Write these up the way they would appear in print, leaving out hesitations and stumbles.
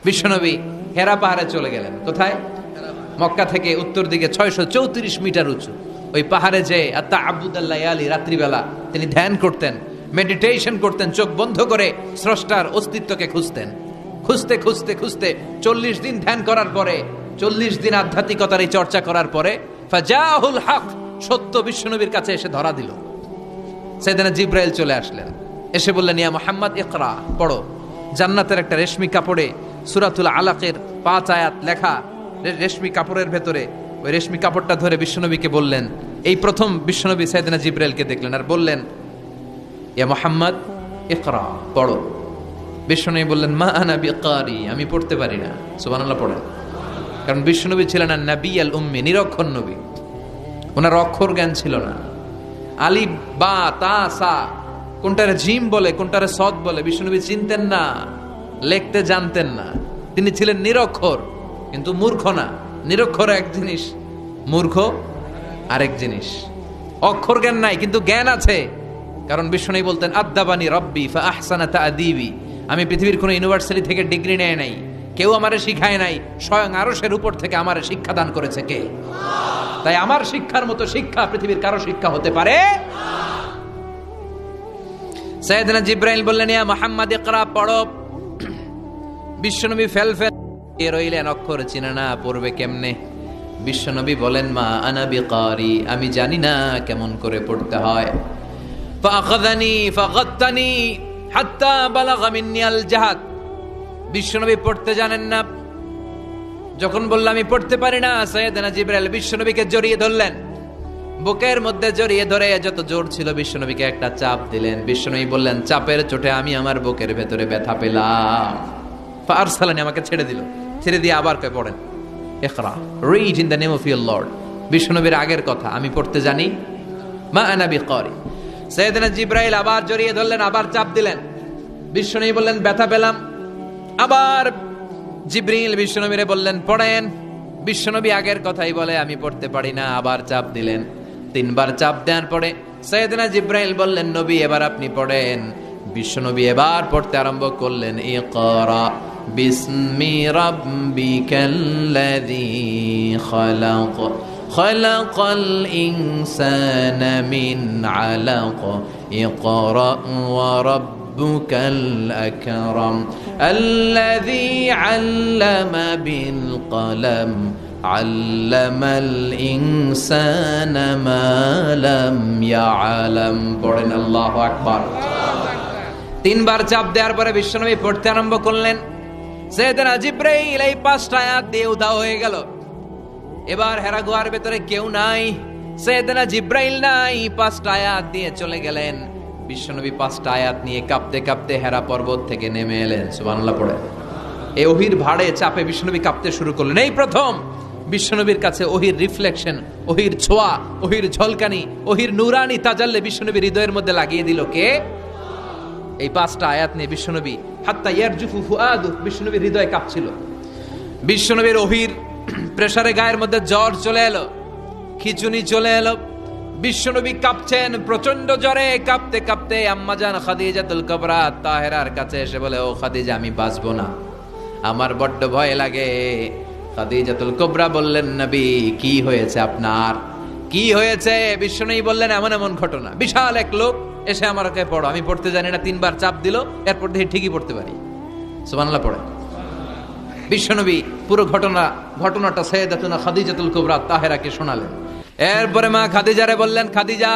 বিশ্বনবী হেরা পাহাড়ে চলে গেলেন। কোথায়? মক্কা থেকে উত্তর দিকে 634 মিটার উঁচু ওই পাহাড়ে যে তাআব্বুদাল্লাহ ইয়ালি, রাত্রিবেলা তিনি ধ্যান করতেন, মেডিটেশন করতেন, চোখ বন্ধ করে স্রষ্টার অস্তিত্বকে খুঁজতেন। খুঁজতে খুঁজতে খুঁজতে 40 দিন ধ্যান করার পরে, 40 দিন আধ্যাত্মিকতার এই চর্চা করার পরে ফাজাহুল হক, সত্য বিশ্বনবীর কাছে এসে ধরা দিল। সাইয়েদনা জিবরাইল চলে আসলেন, এসে বললেন, ইয়া মুহাম্মদ ইকরা, পড়ো। জান্নাতের একটা রেশমি কাপড়ে সূরাতুল আলাকের 5 আয়াত লেখা, রেশমি কাপড়ের ভেতরে ওই রেশমি কাপড়টা ধরে বিশ্বনবীকে বললেন। এই প্রথম বিশ্বনবী সাইয়েদনা জিবরাইলকে দেখলেন আর বললেন, ইয়া মুহাম্মদ ইকরা, পড়ো। বিশ্বনবী বললেন, মা আনা বিকারি, আমি পড়তে পারি না। সুবহানাল্লাহ পড়েন। কারণ বিশ্বনবী ছিলেন না নবী আল উম্মি, নিরক্ষর নবী, ওনার অক্ষর জ্ঞান ছিল না। আলিফ বা তা সা কোনটারে জিম বলে কোনটারে সদ বলে বিশ্বনবী চিনতেন না, লিখতে জানতেন না। তিনি ছিলেন নিরক্ষর, কিন্তু মূর্খ না। নিরক্ষর এক জিনিস, মূর্খ আরেক জিনিস। অক্ষর জ্ঞান নাই কিন্তু জ্ঞান আছে। কারণ বিশ্বনবী বলতেন, আদ্দাবানি রব্বি ফা আহসানা তা'দীবি, আমি পৃথিবীর কোনো ইউনিভার্সিটি থেকে ডিগ্রি নেয় নাই, কেউ আমারে শিখায় নাই, স্বয়ং আরশের উপর থেকে আমারে শিক্ষা দান করেছে কে? তাই আমার শিক্ষার মতো শিক্ষা পৃথিবীর কারো শিক্ষা হতে পারে। সাইয়েদনা জিবরাইল বললেন, ইয়া মুহাম্মদ ইকরা, পড়ো। বিশ্বনবী ফেল রইলেন, অক্ষর চিনে না, পড়বে কেমনে? বিশ্বনবী বলেন, মা আনা বিকারি, আমি জানি না কেমন করে পড়তে হয়। ফাআখাযানি ফাগাত্তানি হাত্তা বালাগা মিন্নি আল জাহাদ। বিশ্বনবী পড়তে জানেন না। যখন বললাম আমি পড়তে পারি না, সাইয়েদনা জিবরাইল বিশ্বনবীকে জড়িয়ে ধরলেন, বুকের মধ্যে জড়িয়ে ধরে যত জোর ছিল বিশ্বনবীকে একটা চাপ দিলেন। বিশ্বনবী বললেন, চাপের চোটে আমি আমার বুকের ভেতরে ব্যথা পেলাম। ফারসালানি, আমাকে ছেড়ে দিল। ছেড়ে দিয়ে আবার কয়, পড়েন, ইকরা, read in the name of your lord. বিশ্বনবীর আগের কথা, আমি পড়তে জানি, মা আনা বিকারি। সাইয়েদনা জিবরাইল আবার জড়িয়ে ধরলেন, আবার চাপ দিলেন। বিশ্বনবী বললেন, ব্যথা পেলাম। আবার জিবরিল বিশ্বনবীরে বললেন, পড়েন। বিশ্বনবী আগের কথাই বলে, আমি পড়তে পারি না। আবার চাপ দিলেন। 3 বার চাপ দেওয়ার পরে সাইয়েদনা জিবরাইল বললেন, নবী এবার আপনি পড়েন। বিশ্বনবী এবার পড়তে আরম্ভ করলেন, ইকরা বিসমি রাব্বিকাল্লাযী খালাক খালাকাল ইনসানা মিন আলাক ইকরা ওয়া রাব্বুকাল আকরাম আল্লাযী আল্লামা বিল কলম আল্লামাল ইনসানা মা লাম ইয়ালাম। পড়েন আল্লাহু আকবার। 3 বার চাপ দেওয়ার পরে বিশ্বনবী পড়তে আরম্ভ করলেন। সাইয়েদনা জিবরাইল এই 5টা আয়াত দিয়ে উধাও হয়ে গেল। এবার হেরা গুহার ভেতরে কেউ নাই, সাইয়েদনা জিবরাইল নাই, 5টা আয়াত দিয়ে চলে গেলেন। বিশ্বনবী 5টা আয়াত নিয়ে কাঁপতে কাঁপতে হেরা পর্বত থেকে নেমে এলেন। সুবহানাল্লাহ পড়ে। এই ওহির ভাড়ে চাপে বিশ্বনবী কাঁপতে শুরু করলেন। এই প্রথম বিশ্বনবীর কাছে ওহির রিফ্লেকশন, ওহির ছোঁয়া, ওহির ঝলকানি, ওহির নুরানি তাজাল্লি বিশ্বনবীর হৃদয়ের মধ্যে লাগিয়ে দিল কে? এই 5টা আয়াত নিয়ে বিশ্বনবী হাত্তা ইয়ারজুফু ফুআদু, বিশ্বনবীর হৃদয় কাঁপছিল। বিশ্বনবীর ওহির প্রেসারে গায়ের মধ্যে জ্বর চলে এলো, খিচুনি চলে এলো। বিশ্বনবী কাঁপছেন প্রচন্ড জ্বরে। কাঁপতে কাঁপতে আম্মাজান খাদিজাতুল কুবরা তাহেরার কাছে এসে বলে, ও খাদিজা, আমি বাঁচবো না, আমার বড্ড ভয় লাগে। খাদিজাতুল কুবরা বললেন, নবী কি হয়েছে আপনার, কি হয়েছে? বিশ্বনবী বললেন, এমন এমন ঘটনা। বিশাল এক লোক এসে আমার কাছে পড়ো, আমি পড়তে জানি না। 3 বার চাপ দিল, এরপর দেখি ঠিকই পড়তে পারি। সুবহানাল্লাহ পড়ে। বিশ্বনবী পুরো ঘটনাটা সাইয়েদাতুনা খাদিজাতুল কুবরা তাহেরাকে শোনালেন। এরপরে মা খাদিজারে বললেন, খাদিজা,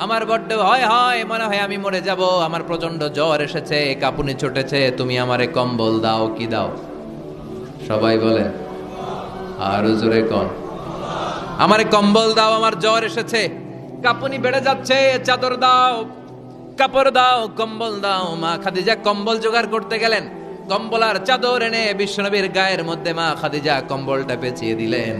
আমার বড্ড ভয় হয়, মনে হয় আমি মরে যাব, আমার প্রচন্ড জ্বর এসেছে, কাঁপুনি ছুটেছে, তুমি আমারে কম্বল দাও। কি দাও? সবাই বলেন, আর জোরে কোন, আমারে কম্বল দাও, আমার জ্বর এসেছে, কাঁপুনি বেড়ে যাচ্ছে, চাদর দাও, কাপড় দাও, কম্বল দাও। মা খাদিজা কম্বল জোগাড় করতে গেলেন। কম্বল আর চাদর এনে বিশ্বনবীর গায়ের মধ্যে মা খাদিজা কম্বলটা পেঁচিয়ে দিলেন।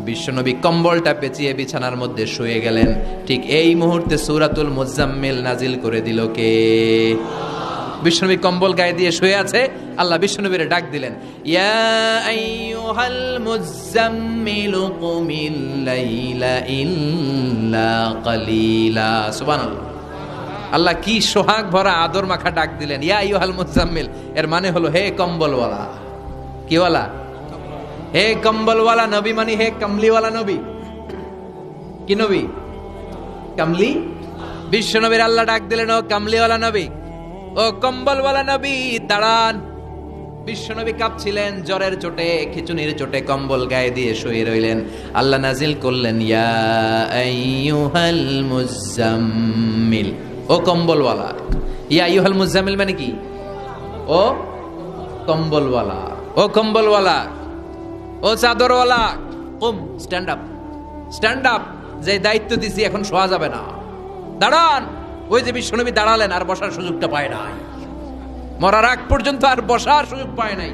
বিশ্বনবী কম্বলটা পেঁচিয়ে বিছানার মধ্যে শুয়ে গেলেন। ঠিক এই মুহূর্তে সূরাতুল মুজাম্মিল নাজিল করে দিল কে? বিশ্বনবী কম্বল গায়ে দিয়ে শুয়ে আছে, আল্লাহ বিশ্বনবীর ডাক দিলেন, ইয়া আইয়ুহাল মুজাম্মিল কুমিল লাইলা ইল্লা কালিলা। সুবহানাল্লাহ। আল্লাহ কি সোহাগ ভরা আদর মাখা ডাক দিলেন, ইয়া আইয়ুহাল মুজাম্মিল। এর মানে হলো, হে কম্বলওয়ালা, কিওয়ালা? হে কম্বলওয়ালা নবী, মানে হে কমলিওয়ালা নবী। কি নবী? কামলি। বিশ্ব নবীর আল্লাহ ডাক দিলেন, ও কামলিওয়ালা নবী, ও কম্বলওয়ালা নবী, দাঁড়ান। বিশ্ব নবী কাঁপছিলেন জ্বরের চোটে, খিচুনির চোটে, কম্বল গায়ে দিয়ে শুয়ে রইলেন। আল্লাহ নাজিল করলেন, ইয়া আইয়ুহাল মুজাম্মিল, ও কম্বলওয়ালা। ইয়া আইয়ুহাল মুজাম্মিল মানে কি? ও কম্বলওয়ালা, ও কম্বলওয়ালা, ও চাদরওয়ালা, কুম, স্ট্যান্ড আপ, স্ট্যান্ড আপ। যে দায়িত্ব দিছি এখন শোয়া যাবে না, দাঁড়ান। ওই যে বিশ্বনবী দাঁড়ালেন, আর বসার সুযোগটা পায় নাই। মরার আগ পর্যন্ত আর বসার সুযোগ পায় নাই,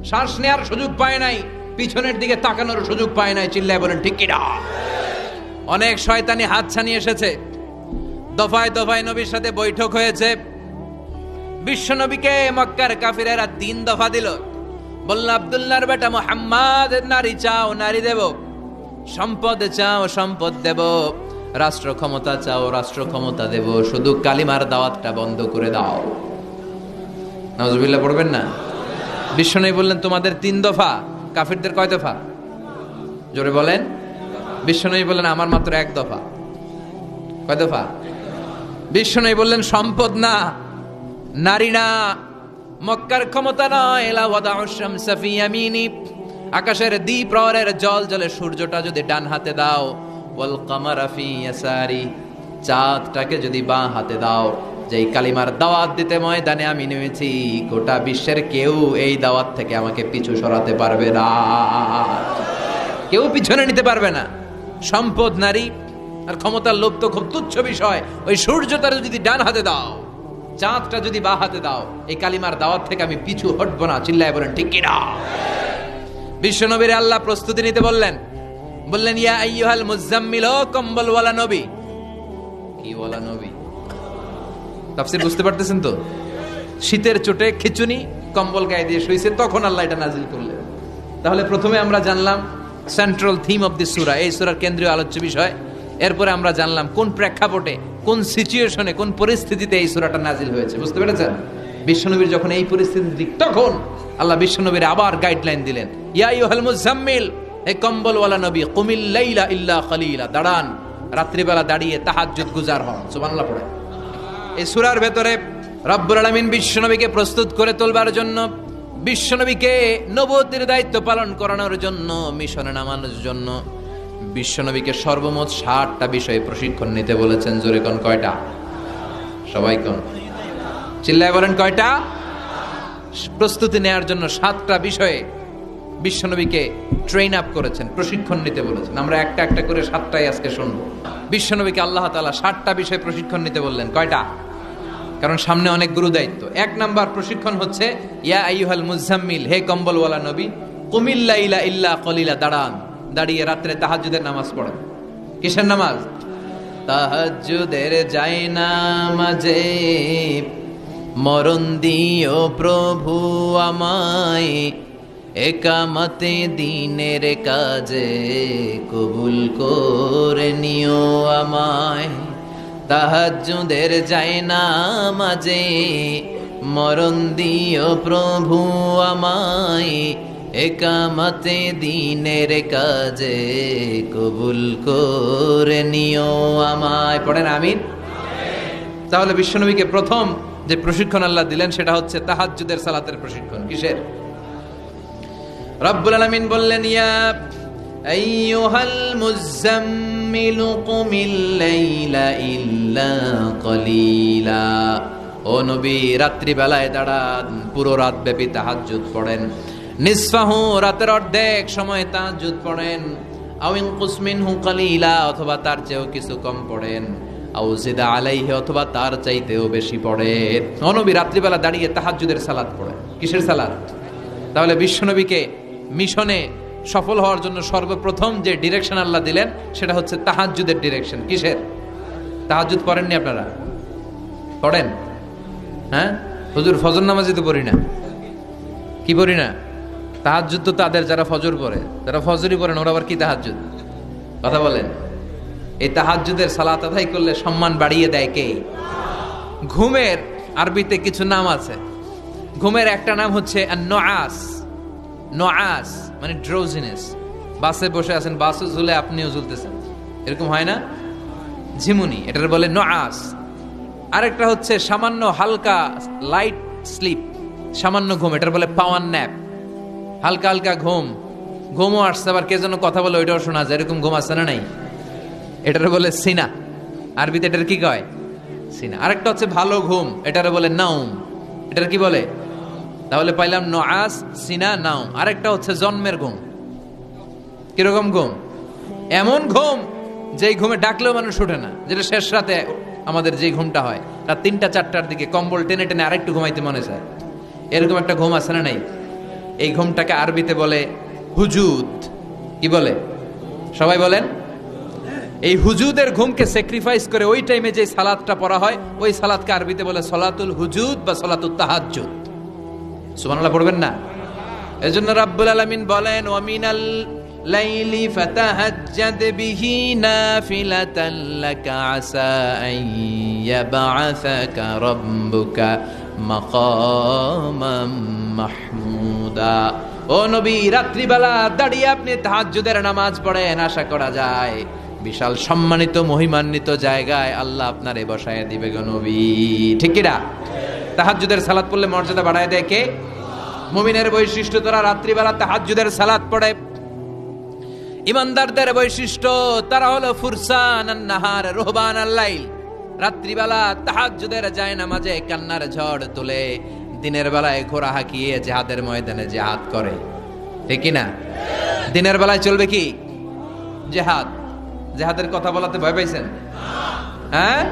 শ্বাস নেওয়ার সুযোগ পায় নাই, পিছনের দিকে তাকানোর সুযোগ পায় নাই। চিল্লায় বলেন ঠিক কিনা? অনেক শয়তানি হাত ছানি এসেছে, দফায় দফায় নবীর সাথে বৈঠক হয়েছে। বিশ্বনবীকে মক্কার কাফিরেরা 3 দফা দিল। বলল, আব্দুল্লাহর বেটা মুহাম্মদ, নারী চাও নারী দেব, সম্পদ চাও সম্পদ দেব, রাষ্ট্র ক্ষমতা চাও রাষ্ট্র ক্ষমতা দেব, শুধু কালিমার দাওয়াতটা বন্ধ করে দাও। নাউজুবিল্লাহ পড়বেন না? বিশ্বনবী বললেন, তোমাদের 3 দফা, কাফিরদের কয় দফা? জোরে বলেন। বিশ্বনবী বললেন, আমার মাত্র 1 দফা। কয় দফা? বিশ্বনবী বললেন, সম্পদ না, নারী না, মক্কার ক্ষমতা নয়, লা ওয়াদাউ শামসা ফি ইয়ামিনি, আকাশের দ্বিপ্রহরের জল জলে সূর্যটা যদি ডান হাতে দাও, ওয়াল কামারা ফি ইয়াসারি, চাঁদটাকে যদি বাঁ হাতে দাও, যেই কালিমার দাওয়াত দিতে ময়দানে আমি নেমেছি, গোটা বিশ্বের কেউ এই দাওয়াত থেকে আমাকে পিছু সরাতে পারবে না, কেউ পিছনে নিতে পারবে না। সম্পদ, নারী আর ক্ষমতার লোভ তো খুব তুচ্ছ বিষয়। ওই সূর্যটা যদি ডান হাতে দাও, চাঁদটা যদি বাঁ হাতে দাও, এই কালিমার দাওয়াত থেকে আমি পিছু হটবো না। চিল্লায় বলেন ঠিক কিনা? বিশ্বনবীর আল্লাহ প্রস্তুতি নিতে বললেন। বললেন, ইয়া আইয়ুহাল মুজাম্মিল, ও কম্বলওয়ালা নবী। কি ওয়ালা নবী? তাফসীর বুঝতে পারতেছেন তো? শীতের চোটে খিচুনি, কম্বল গায়ে দিয়ে শুইছে, তখন আল্লাহ এটা নাজিল করলেন। তাহলে প্রথমে আমরা জানলাম সেন্ট্রাল থিম অফ দিস সূরা, এই সূরার কেন্দ্রীয় আলোচ্য বিষয়। এরপরে আমরা জানলাম কোন প্রেক্ষাপটে, কোন সিচুয়েশনে, কোন পরিস্থিতিতে এই সূরাটা নাজিল হয়েছে। বুঝতে পেরেছেন? বিশ্বনবীর যখন এই পরিস্থিতি, তখন আল্লাহ বিশ্বনবীর আবার গাইডলাইন দিলেন, ইয়া আইয়ুহাল মুজাম্মিল, হে কম্বলওয়ালা নবী, কুমিল লাইলা ইল্লা খলিলা, দাঁড়ান, রাত্রিবেলা দাঁড়িয়ে তাহাজ্জুদ গুজার হন। সুবহানাল্লাহ পড়ে। এই সূরার ভেতরে রব্বুল আলামিন বিশ্বনবীকে প্রস্তুত করে তোলবার জন্য, বিশ্বনবীকে নবুয়তের দায়িত্ব পালন করানোর জন্য, মিশনে নামানোর জন্য বিশ্বনবীকে সর্বমোট 60টা বিষয়ে প্রশিক্ষণ নিতে বলেছেন। জোরে কোন কয়টা? সবাই কোন? চিল্লায় বলেন কয়টা? প্রস্তুতি নেওয়ার জন্য 7টা বিষয়ে বিশ্বনবীকে ট্রেন আপ করেছেন, প্রশিক্ষণ নিতে বলেছেন। আমরা একটা একটা করে 7টাই আজকে শুনবো। বিশ্বনবীকে আল্লাহ তাআলা 60টা বিষয়ে প্রশিক্ষণ নিতে বললেন। কয়টা? কারণ সামনে অনেক গুরু দায়িত্ব। 1 নাম্বার প্রশিক্ষণ হচ্ছে, ইয়া আইয়ুহাল মুজাম্মিল, হে কম্বলওয়ালা নবী, কুমিল লাইলা ইল্লা কলিলা, দাঁড়ান, দাঁড়িয়ে রাত্রে তাহাজ্জুদের নামাজ পড়েন। কিসের নামাজ? তাহাজ্জুদের যায় নামাজে মরণ দিও প্রভু আমায়, একামতে দিনের কাজে কবুল করে নিও আমায়। তাহাজ্জুদের যায় নামাজে মরণ দিও প্রভু আমায়, একামতে দিনের কাজে কবুল করে নিও আমায়। পড়েন আমিন। তাহলে বিশ্বনবীকে প্রথম যে প্রশিক্ষণ আল্লাহ দিলেন সেটা হচ্ছে তাহাজ্জুদের সালাতের প্রশিক্ষণ। কিসের? রব্বুল আলামিন বললেন, ইয়া আইয়ুহাল মুজাম্মিল কুমিল লাইলা ইল্লা কলিলা, ও নবী, রাত্রি বেলায় দাঁড়ান, পুরো রাত ব্যাপী তাহাজ্জুদ পড়েন। নিসফাহু, রাতের অর্ধেক সময় তাহাজ্জুদ পড়েন। আও ইনকুস মিনহু কালিলা, অথবা তার চেয়েও কিছু কম পড়েন। আও জিদা আলাইহি, অথবা তার চাইতেও বেশি পড়েন। ও নবী, রাত্রিবেলা দাঁড়িয়ে তাহাজ্জুদের সালাত পড়েন। কিসের সালাত? তাহলে বিশ্বনবীকে মিশনে সফল হওয়ার জন্য সর্বপ্রথম যে ডিরেকশন আল্লাহ দিলেন সেটা হচ্ছে তাহাজ্জুদের ডিরেকশন। কিসের? তাহাজ্জুদ পড়েননি আপনারা? পড়েন? হ্যাঁ হুজুর, ফজর নামাজই তো পড়ি না। কি পড়ি না? তাহাজ্জুদ তো তাদের যারা ফজর পড়ে, যারা ফজরই পড়েন, ওরা আবার কি তাহাজ্জুদ? কথা বলেন। এই তাহাজ্জুদের সালাত আদায় করলে সম্মান বাড়িয়ে দেয় কে? ঘুমের আরবিতে কিছু নাম আছে। ঘুমের একটা নাম হচ্ছে আন-নুআস। নুআস মানে ড্রোজিনেস, বাসে বসে আছেন, বাসও ঝুলে আপনিও ঝুলতেছেন, এরকম হয় না? ঝিমুনি, এটার বলে নুআস। আরেকটা হচ্ছে সামান্য হালকা লাইট স্লিপ, সামান্য ঘুম, এটার বলে পাওয়ার ন্যাপ। হালকা হালকা ঘুমও আসছে, আবার কে যেন কথা বলে ওইটাও শোনা যায়, এরকম ঘুম আসছে না নাই? এটার বলে সিনা, আরবিতে এটার কি কয়? সিনা। আরেকটা হচ্ছে ভালো ঘুম, এটার বলে নাউম। এটার কি বলে? তাহলে পাইলাম নুআস, সিনা, নাউম। আরেকটা হচ্ছে জন্মের ঘুম। কিরকম ঘুম? এমন ঘুম যেই ঘুমে ডাকলেও মানুষ ওঠে না, যেটা শেষ রাতে আমাদের যে ঘুমটা হয়, রাত 3টা-4টার দিকে কম্বল টেনে টেনে আরেকটু ঘুমাইতে মনে চায়, এরকম একটা ঘুম আছে না নাই? এই ঘুমটাকে আরবিতে বলে হুজুদ। কি বলে? সবাই বলেন। এই হুজুদের ঘুমকে স্যাক্রিফাইস করে ওই টাইমে যে সালাতটা পড়া হয়, ওই সালাতকে আরবিতে বলে সলাতুল হুজুদ বা সলাতুত তাহাজ্জুদ। সুবহানাল্লাহ পড়বেন না? এজন্য রাব্বুল আলামিন বলেন, ওয়া মিনাল লাইলি ফাতাহাজ্জাদ বিহি নাফিলাতান লাকা আসা আন ইয়াবআসাকা রাব্বুকা মাকামাম মাহমুদা। ও নবী, রাত্রিবেলা দাঁড়িয়ে আপনি তাহাজ্জুদের নামাজ পড়েন, আশা করা যায় বিশাল সম্মানিত মহিমান্বিত জায়গায় আল্লাহ আপনারে বসায় দিবে গো নবী। ঠিক কি না? তাহাজ্জুদের সালাত পড়লে মর্যাদা বাড়ায় দেয় কে? মুমিনের বৈশিষ্ট্য, তারা রাত্রিবেলা তাহাজ্জুদের সালাত পড়ে। ইমানদারদের বৈশিষ্ট্য, তারা হলো ফুরসানান নাহার রুহবানাল লাইল। রাত্রিবেলা তাহাজ্জুদের জায়নামাজে কান্নার ঝড় তুলে দিনের বেলায় ঘোড়া হাঁকিয়ে জিহাদের ময়দানে জিহাদ করে। ঠিক কি না? দিনের বেলায় চলবে কি? জিহাদ। জিহাদের কথা বলাতে ভয় পাইছেন? হ্যাঁ,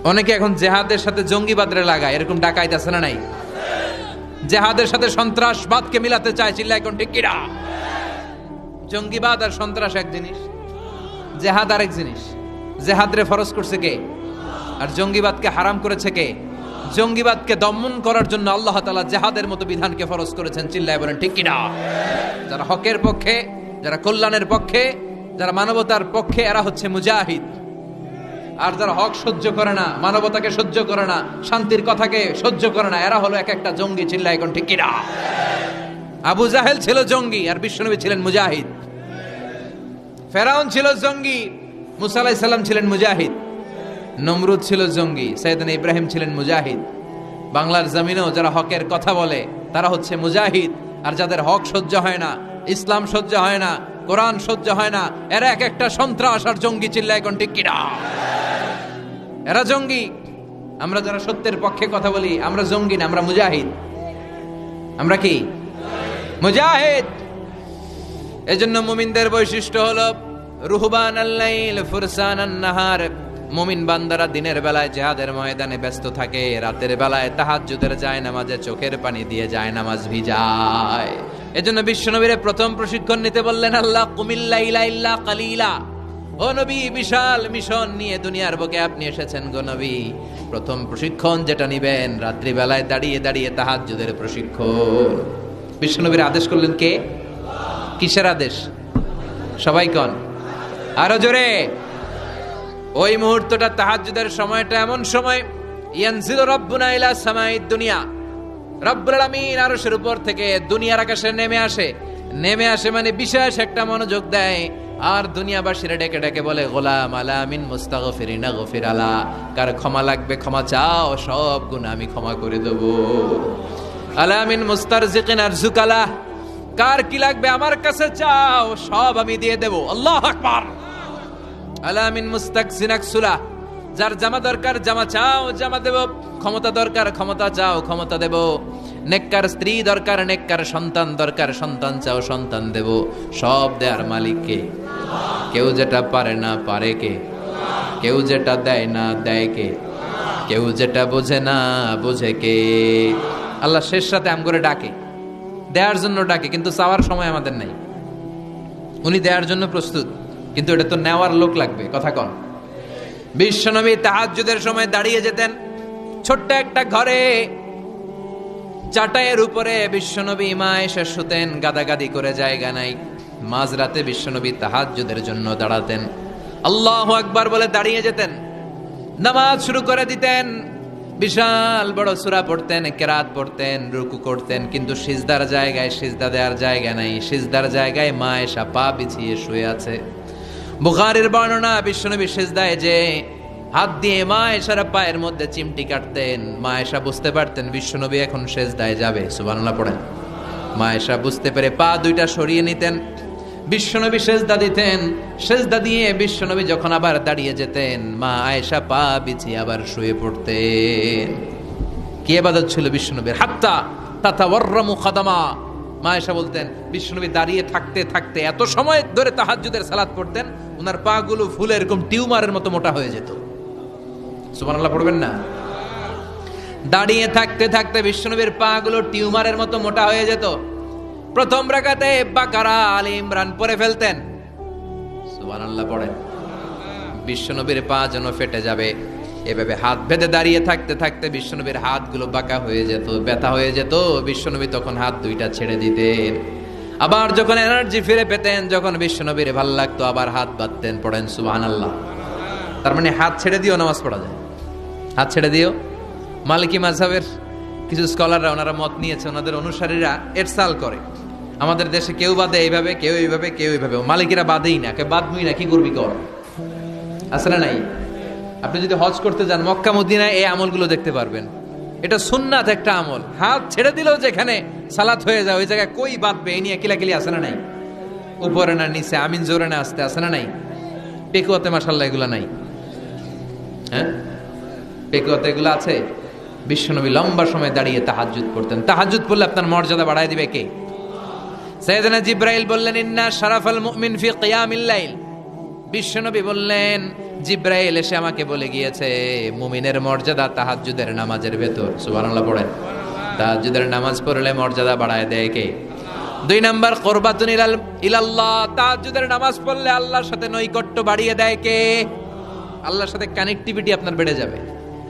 অনেকে এখন জিহাদের সাথে জঙ্গিবাদরে লাগায়, এরকম ডাকাইত আছে না নাই? জিহাদের সাথে সন্ত্রাসবাদকে মিলাতে চায়, চিল্লা এখন ঠিক কি না? জঙ্গিবাদ আর সন্ত্রাস এক জিনিস, জিহাদ আরেক জিনিস। জিহাদরে ফরজ করছে কে? আর জঙ্গিবাদকে হারাম করেছে কে? জঙ্গিবাদকে দমন করার জন্য আল্লাহ তাআলা জিহাদের মতো বিধানকে ফরজ করেছেন, চিল্লায় বলেন ঠিক কি না? যারা হকের পক্ষে, যারা কল্যাণের পক্ষে, যারা মানবতার পক্ষে, এরা হচ্ছে মুজাহিদ। আর যারা হক সহ্য করে না, মানবতাকে সহ্য করে না, শান্তির কথাকে সহ্য করে না, এরা হলো এক একটা জঙ্গি, চিল্লায় এখন ঠিক কি না? আবু জাহেল ছিল জঙ্গি আর বিশ্বনবী ছিলেন মুজাহিদ। ফেরাউন ছিল জঙ্গি, মুসা আলাইহিস সালাম ছিলেন মুজাহিদ। নমরুদ ছিল জঙ্গি, সাইয়েদনা ইব্রাহিম ছিলেন মুজাহিদ। বাংলার জমিনেও যারা হকের কথা বলে তারা হচ্ছে মুজাহিদ। আর যাদের হক সহ্য হয় না, ইসলাম সহ্য হয় না, কোরআন সহ্য হয় না, এরা এক একটা সন্ত্রাস আর জঙ্গি, চিল্লায় এখন ঠিক কি না? এরা জঙ্গি। আমরা যারা সত্যের পক্ষে কথা বলি, আমরা জঙ্গি না, আমরা মুজাহিদ। আমরা কি? মুজাহিদ। এজন্য মুমিনদের বৈশিষ্ট্য হলো রুহবানাল লাইল ফুরসানান নাহার। মুমিন বান্দারা দিনের বেলায় জিহাদের ময়দানে ব্যস্ত থাকে, রাতের বেলায় তাহাজ্জুদের জায়নামাজে চোখের পানি দিয়ে জায়নামাজ ভিজায়। এজন্য বিশ্বনবীর প্রথম প্রশিক্ষণ নিতে বললেন আল্লাহ, কুমিল লাইলা ইল্লা কালিলা। ও নবী, বিশাল মিশন নিয়ে দুনিয়ার বুকে আপনি এসেছেন গো নবী। প্রথম প্রশিক্ষণ যেটা নিবেন, রাত্রি বেলায় দাঁড়িয়ে দাঁড়িয়ে তাহাজ্জুদের প্রশিক্ষণ। বিশ্বনবীর আদেশ করলেন কে? কিসের আদেশ? সবাই কোন? আরো জোরে। ওই মুহূর্তটা তাহাজ্জুদের সময়টা এমন সময়, ইয়ানজিলু রাব্বুনা ইলা সামাইদ দুনিয়া, রব্বুল আলামিন আরশের উপর থেকে দুনিয়ার আকাশে নেমে আসে। নেমে আসে মানে বিশেষ একটা মনোযোগ দেয়, আর দুনিয়াবাসীরা ডেকে ডেকে বলে, গোলাম আলা মিন মুস্তাগফিরিনা গফির আলা। কার ক্ষমা লাগবে ক্ষমা চাও, সব গুনাহ আমি ক্ষমা করে দেব। আলা মিন মুস্তারজিকিন আরজুকালা। কার কি লাগবে আমার কাছে চাও, সব আমি দিয়ে দেব। আল্লাহু আকবার। আলা মিন মুস্তাকসিন আকসুলা। যার জামা দরকার জামা চাও, জামা দেব। ক্ষমতা দরকার ক্ষমতা চাও, ক্ষমতা দেব। নেককার স্ত্রী দরকার, নেককার সন্তান দরকার, সন্তান চাও, সন্তান দেব। সব দেয়ার মালিক কে? কেউ যেটা পারে না পারে কে? কেউ যেটা দেয় না দেয় কে? কেউ যেটা বোঝে না বোঝে কে? আল্লাহ শেষ রাতে আম করে ডাকে, দেওয়ার জন্য ডাকে, কিন্তু চাওয়ার সময় আমাদের নাই। উনি দেওয়ার জন্য প্রস্তুত, কিন্তু এটা তো নেওয়ার লোক লাগবে। কথা কন। বিশ্বনবী তাহাজ্জুদের সময় দাঁড়িয়ে যেতেন ছোট্ট একটা ঘরে, চাটাইয়ের উপরে বিশ্বনবী মা এসে শুতেন, গাদাগাদি করে জায়গা নাই। মাঝরাতে বিশ্বনবী তাহাজ্জুদের জন্য দাঁড়াতেন, আল্লাহু আকবার বলে দাঁড়িয়ে যেতেন, নামাজ শুরু করে দিতেন। বিশাল বড় সূরা পড়তেন, কেরাত পড়তেন, রুকু করতেন, কিন্তু সিজদার জায়গায় সিজদা দেওয়ার জায়গা নাই। সিজদার জায়গায় মা আয়েশা পা বিছিয়ে শুয়ে আছে। বুখারীর বর্ণনা, বিশ্বনবী সিজদায় যে হাত দিয়ে মা আয়েশার পায়ের মধ্যে চিমটি কাটতেন, মা আয়েশা বুঝতে পারতেন বিশ্বনবী এখন সিজদায় যাবে। সুবহানাল্লাহ পড়েন। মা আয়েশা বুঝতে পেরে পা দুইটা সরিয়ে নিতেন, বিশ্বনবী সিজদা দিতেন। সিজদা দিয়ে বিশ্বনবী যখন আবার দাঁড়িয়ে যেতেন, মা আয়েশা পা বিছিয়ে আবার শুয়ে পড়তেন। কি ইবাদত ছিল বিশ্বনবীর! হাত্তা তাতাওয়াররামু খাদামা। মা আয়েশা বলতেন বিশ্বনবী দাঁড়িয়ে থাকতে থাকতে এত সময় ধরে তাহাজ্জুদের সালাত পড়তেন, ওনার পা গুলো ফুলে এরকম টিউমারের মতো মোটা হয়ে যেত। সুবহানাল্লাহ পড়বেন না? দাঁড়িয়ে থাকতে থাকতে বিশ্বনবীর পা গুলো টিউমারের মতো মোটা হয়ে যেত। প্রথম রাকাতে বাকারা, আলে ইমরান পড়ে ফেলতেন। সুবহানাল্লাহ পড়েন। বিশ্বনবীর পা যেন ফেটে যাবে, এভাবে হাত বেঁধে দাঁড়িয়ে থাকতে থাকতে বিশ্বনবীর হাতগুলো বাঁকা হয়ে যেত, ব্যথা হয়ে যেত। বিশ্বনবী তখন হাত দুইটা ছেড়ে দিতেন। আবার যখন এনার্জি ফিরে পেতেন, যখন বিশ্বনবীর ভাল লাগতো, আবার হাত বাঁধতেন। পড়েন সুবহানাল্লাহ। তার মানে হাত ছেড়ে দিও নামাজ পড়া যায়। হাত ছেড়ে দিও। মালিকি মাযহাবের কিছু স্কলাররা ওনারা মত নিয়েছে, ওনাদের অনুসারীরা এরসাল করে। আমাদের দেশে কেউ বাদে এইভাবে, কেউ এইভাবে, কেউ এইভাবে। মালিকিরা বাদেই না, কেউ বাদবই না, কি করবি কর। আছে না নাই? আপনি যদি হজ করতে যান মক্কা মদিনায় এই আমলগুলো দেখতে পারবেন। এটা সুন্নাত একটা আমল। হাত ছেড়ে দিলেও যেখানে সালাত হয়ে যায় ওই জায়গায় কই বাঁধবে এই নিয়ে কিলাকিলি আছে না নাই? উপরে না নিচে, আমিন জোরে না আসতে, আছে না নাই? পেকুয়াতে মাশাআল্লাহ এগুলো নাই। হ্যাঁ, পেকুয়াতে এগুলো আছে। বিশ্বনবী লম্বা সময় দাঁড়িয়ে তাহাজ্জুদ পড়তেন। তাহাজ্জুদ পড়লে আপনার মর্যাদা বাড়ায় দিবে কে? সাইয়েদনা জিবরাইল বললেন ইন্না শারাফাল মুমিন ফি কিয়ামিল লাইল। বিশ্বনবী বললেন জিবরাইল এসে আমাকে বলে গিয়েছে মুমিনের মর্যাদা তাহাজ্জুদের নামাজের ভেতর। সুবহানাল্লাহ পড়েন। তাহাজ্জুদের নামাজ পড়লে মর্যাদা বাড়ায় দেয় কে? 2 নাম্বার কুরবাতুন ইলাল্লাহ। তাহাজ্জুদের নামাজ পড়লে আল্লাহর সাথে নৈকট্য বাড়িয়ে দেয় কে? আল্লাহর সাথে কানেক্টিভিটি আপনার বেড়ে যাবে।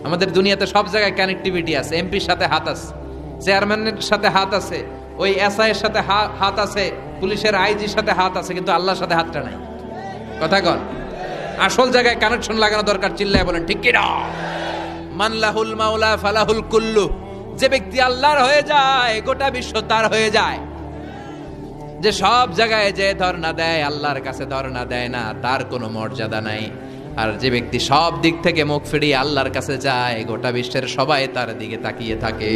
আমাদের দুনিয়াতে সব জায়গায় কানেক্টিভিটি আছে। এমপির সাথে হাত আছে, চেয়ারম্যানের সাথে হাত আছে, ওই এসআই এর সাথে হাত আছে, পুলিশের আইজির সাথে হাত আছে, কিন্তু আল্লাহর সাথে হাতটা নাই। কথা কন। আসল জায়গায় কানেকশন লাগানো দরকার। চিল্লায় বলেন ঠিক কি না? মান লাহুল মাওলা ফালাহুল কুল্লু। যে ব্যক্তি আল্লাহর হয়ে যায় গোটা বিশ্ব তার হয়ে যায়। যে সব জায়গায় যে ধর্ণা দেয় আল্লাহর কাছে ধর্ণা দেয় না, তার কোনো মর্যাদা নাই। আর যে ব্যক্তি সব দিক থেকে মুখ ফিরিয়ে আল্লাহর কাছে যায় গোটা বিশ্বের সবাই তার দিকে তাকিয়ে থাকে।